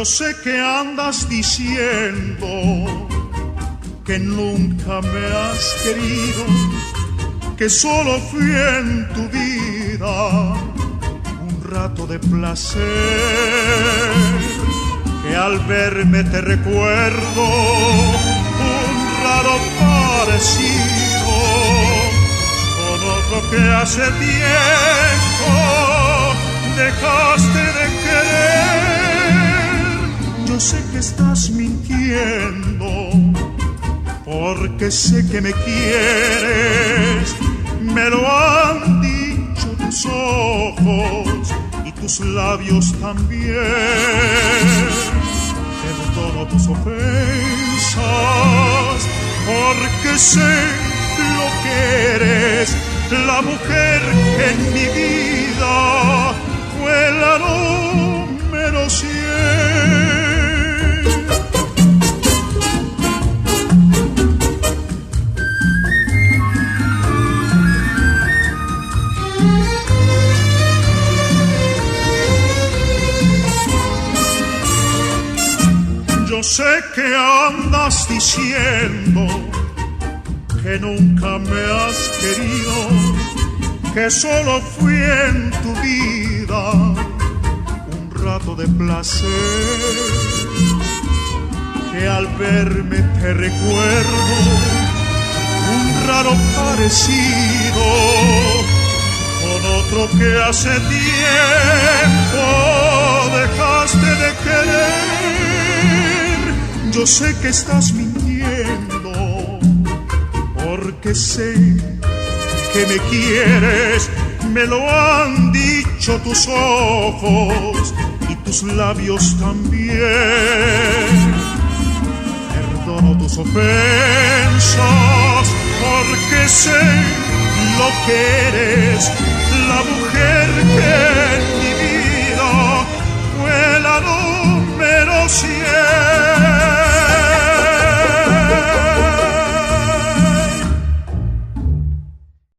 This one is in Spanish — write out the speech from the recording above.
Yo sé que andas diciendo que nunca me has querido, que solo fui en tu vida un rato de placer, que al verme te recuerdo un raro parecido con otro que hace tiempo dejaste de querer. Yo sé que estás mintiendo, porque sé que me quieres, me lo han dicho tus ojos y tus labios también. Perdono tus ofensas, porque sé lo que eres, la mujer que en mi vida fue la número 100. Yo sé que andas diciendo que nunca me has querido, que solo fui en tu vida un rato de placer, que al verme te recuerdo un raro parecido con otro que hace tiempo dejaste de querer. Yo sé que estás mintiendo, porque sé que me quieres, me lo han dicho tus ojos y tus labios también. Perdono tus ofensas, porque sé lo que eres, la mujer que